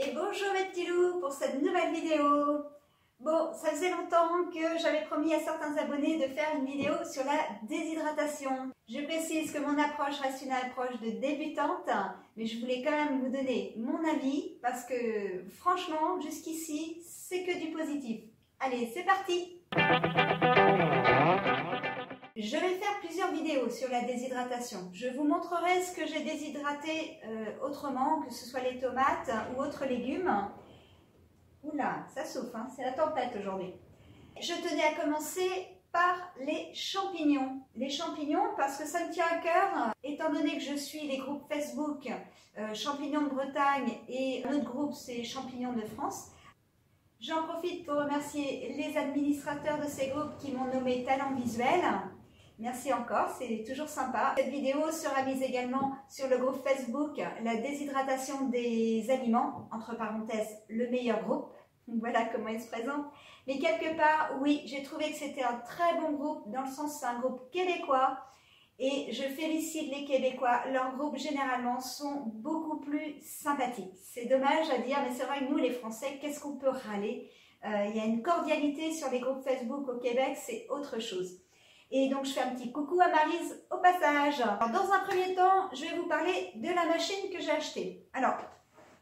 Et bonjour mes petits loups pour cette nouvelle vidéo. Bon, ça faisait longtemps que j'avais promis à certains abonnés de faire une vidéo sur la déshydratation. Je précise que mon approche reste une approche de débutante, mais je voulais quand même vous donner mon avis parce que franchement, jusqu'ici, c'est que du positif. Allez, c'est parti! Je vais faire plusieurs vidéos sur la déshydratation. Je vous montrerai ce que j'ai déshydraté autrement, que ce soit les tomates ou autres légumes. Oula, ça souffle, hein, c'est la tempête aujourd'hui. Je tenais à commencer par les champignons. Les champignons parce que ça me tient à cœur, étant donné que je suis les groupes Facebook Champignons de Bretagne et un autre groupe c'est Champignons de France. J'en profite pour remercier les administrateurs de ces groupes qui m'ont nommé talent visuel. Merci encore, c'est toujours sympa. Cette vidéo sera mise également sur le groupe Facebook La déshydratation des aliments, entre parenthèses, le meilleur groupe. Voilà comment il se présente. Mais quelque part, oui, j'ai trouvé que c'était un très bon groupe, dans le sens c'est un groupe québécois. Et je félicite les Québécois, leurs groupes généralement sont beaucoup plus sympathiques. C'est dommage à dire, mais c'est vrai que nous les Français, qu'est-ce qu'on peut râler? Il y a une cordialité sur les groupes Facebook au Québec, c'est autre chose. Et donc je fais un petit coucou à Maryse au passage. Alors, dans un premier temps, je vais vous parler de la machine que j'ai achetée. Alors,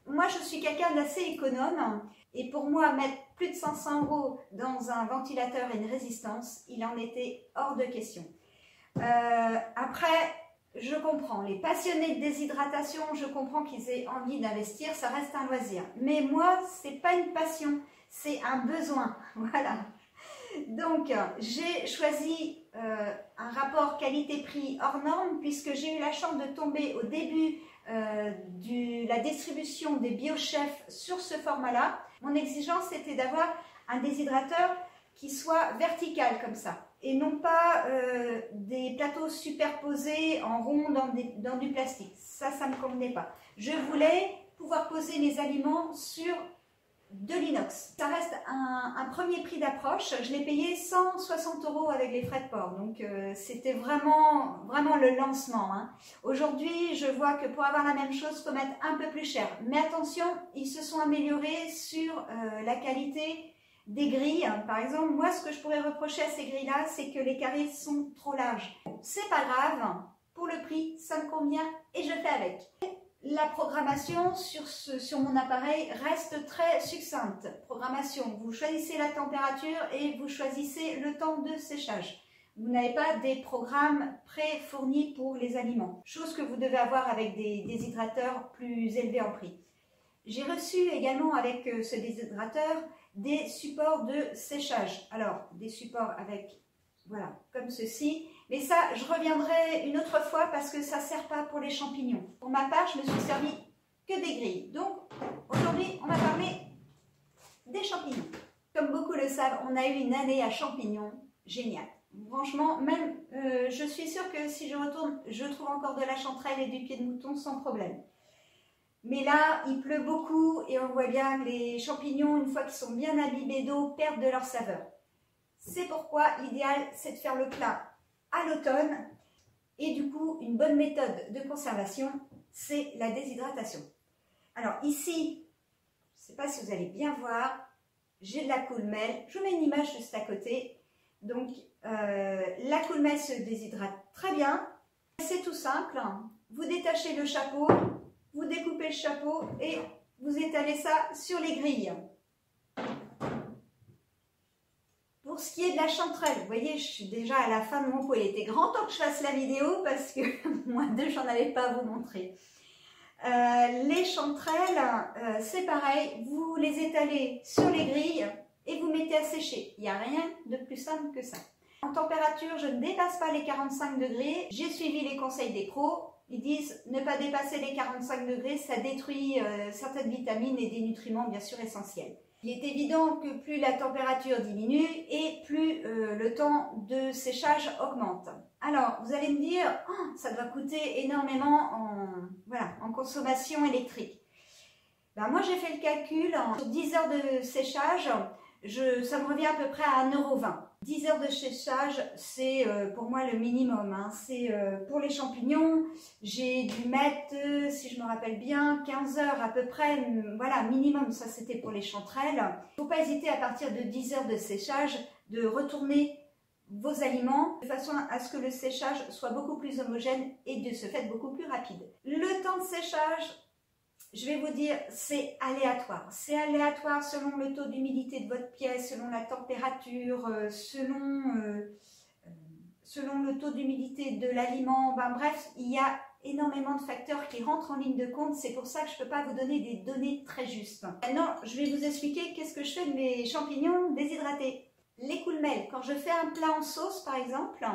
moi je suis quelqu'un d'assez économe et pour moi mettre plus de 500 € dans un ventilateur et une résistance, il en était hors de question. Après, je comprends, les passionnés de déshydratation, je comprends qu'ils aient envie d'investir, ça reste un loisir. Mais moi, c'est pas une passion, c'est un besoin, voilà. Donc, j'ai choisi un rapport qualité-prix hors norme puisque j'ai eu la chance de tomber au début de la distribution des BioChef sur ce format-là. Mon exigence, c'était d'avoir un déshydrateur qui soit vertical comme ça et non pas des plateaux superposés en rond dans du plastique. Ça ne me convenait pas. Je voulais pouvoir poser mes aliments sur de l'inox. Ça reste un premier prix d'approche. Je l'ai payé 160 € avec les frais de port. Donc c'était vraiment le lancement. Hein. Aujourd'hui, je vois que pour avoir la même chose, il faut mettre un peu plus cher. Mais attention, ils se sont améliorés sur la qualité des grilles. Par exemple, moi, ce que je pourrais reprocher à ces grilles-là, c'est que les carrés sont trop larges. Bon, c'est pas grave. Pour le prix, ça me convient et je fais avec. La programmation sur mon appareil reste très succincte. Programmation, vous choisissez la température et vous choisissez le temps de séchage. Vous n'avez pas des programmes pré-fournis pour les aliments, chose que vous devez avoir avec des déshydrateurs plus élevés en prix. J'ai reçu également avec ce déshydrateur des supports de séchage. Alors, des supports avec, voilà, comme ceci. Mais ça, je reviendrai une autre fois parce que ça ne sert pas pour les champignons. Pour ma part, je me suis servi que des grilles. Donc, aujourd'hui, on va parler des champignons. Comme beaucoup le savent, on a eu une année à champignons géniale. Franchement, même, je suis sûre que si je retourne, je trouve encore de la chanterelle et du pied de mouton sans problème. Mais là, il pleut beaucoup et on voit bien que les champignons, une fois qu'ils sont bien imbibés d'eau, perdent de leur saveur. C'est pourquoi l'idéal, c'est de faire le plat à l'automne et du coup une bonne méthode de conservation c'est la déshydratation. Alors ici, je ne sais pas si vous allez bien voir, j'ai de la coolmel, je vous mets une image juste à côté. Donc la coolmel se déshydrate très bien, c'est tout simple, vous détachez le chapeau, vous découpez le chapeau et vous étalez ça sur les grilles. Pour ce qui est de la chanterelle, vous voyez, je suis déjà à la fin de mon pot. Il était grand temps que je fasse la vidéo parce que moi deux, j'en avais pas à vous montrer. Les chanterelles, c'est pareil, vous les étalez sur les grilles et vous mettez à sécher. Il n'y a rien de plus simple que ça. En température, je ne dépasse pas les 45 degrés. J'ai suivi les conseils des pros. Ils disent ne pas dépasser les 45 degrés, ça détruit certaines vitamines et des nutriments bien sûr essentiels. Il est évident que plus la température diminue et plus le temps de séchage augmente. Alors, vous allez me dire, oh, ça doit coûter énormément en consommation électrique. Ben, moi, j'ai fait le calcul, sur 10 heures de séchage, ça me revient à peu près à 1,20 €. 10 heures de séchage, c'est pour moi le minimum. Hein. C'est pour les champignons, j'ai dû mettre, si je me rappelle bien, 15 heures à peu près. Voilà, minimum, ça c'était pour les chanterelles. Il ne faut pas hésiter à partir de 10 heures de séchage de retourner vos aliments de façon à ce que le séchage soit beaucoup plus homogène et de ce fait beaucoup plus rapide. Le temps de séchage, je vais vous dire, c'est aléatoire. C'est aléatoire selon le taux d'humidité de votre pièce, selon la température, selon le taux d'humidité de l'aliment. Ben, bref, il y a énormément de facteurs qui rentrent en ligne de compte. C'est pour ça que je ne peux pas vous donner des données très justes. Maintenant, je vais vous expliquer qu'est-ce que je fais de mes champignons déshydratés. Les coulmelles, quand je fais un plat en sauce par exemple,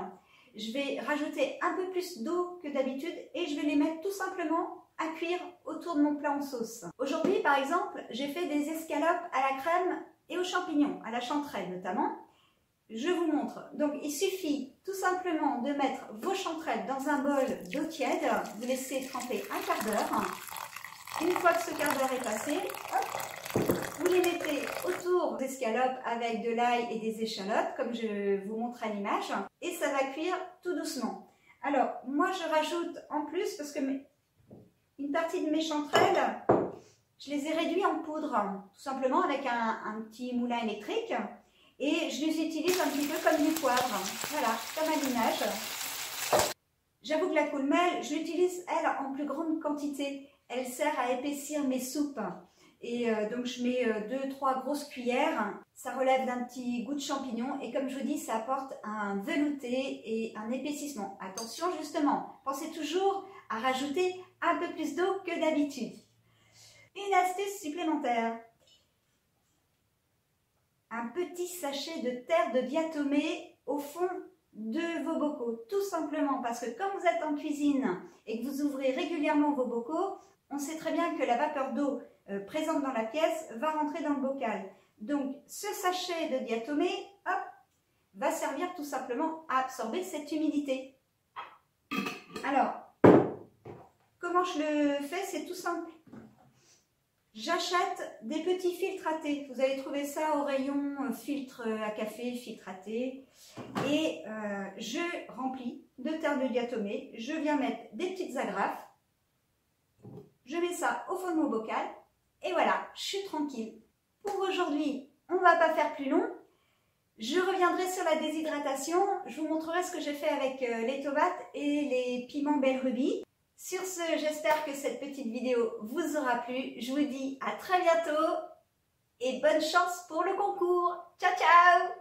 je vais rajouter un peu plus d'eau que d'habitude et je vais les mettre tout simplement à cuire autour de mon plat en sauce. Aujourd'hui par exemple, j'ai fait des escalopes à la crème et aux champignons, à la chanterelle notamment. Je vous montre. Donc il suffit tout simplement de mettre vos chanterelles dans un bol d'eau tiède, vous laissez tremper un quart d'heure. Une fois que ce quart d'heure est passé, hop, vous les mettez autour des escalopes avec de l'ail et des échalotes, comme je vous montre à l'image, et ça va cuire tout doucement. Alors, moi je rajoute en plus, parce que une partie de mes chanterelles, je les ai réduits en poudre, tout simplement avec un petit moulin électrique, et je les utilise un petit peu comme du poivre, voilà, comme à l'image. J'avoue que la coulmelle, je l'utilise elle en plus grande quantité. Elle sert à épaissir mes soupes. Et donc je mets 2-3 grosses cuillères. Ça relève d'un petit goût de champignon. Et comme je vous dis, ça apporte un velouté et un épaississement. Attention justement, pensez toujours à rajouter un peu plus d'eau que d'habitude. Une astuce supplémentaire. Un petit sachet de terre de diatomée au fond de vos bocaux, tout simplement parce que quand vous êtes en cuisine et que vous ouvrez régulièrement vos bocaux, on sait très bien que la vapeur d'eau présente dans la pièce va rentrer dans le bocal. Donc ce sachet de diatomée, hop, va servir tout simplement à absorber cette humidité. Alors, comment je le fais? C'est tout simple. J'achète des petits filtres à thé. Vous allez trouver ça au rayon filtre à café, filtre à thé. Et je remplis de terre de diatomée. Je viens mettre des petites agrafes. Je mets ça au fond de mon bocal. Et voilà, je suis tranquille. Pour aujourd'hui, on ne va pas faire plus long. Je reviendrai sur la déshydratation. Je vous montrerai ce que j'ai fait avec les tomates et les piments belle rubis. Sur ce, j'espère que cette petite vidéo vous aura plu. Je vous dis à très bientôt et bonne chance pour le concours. Ciao, ciao!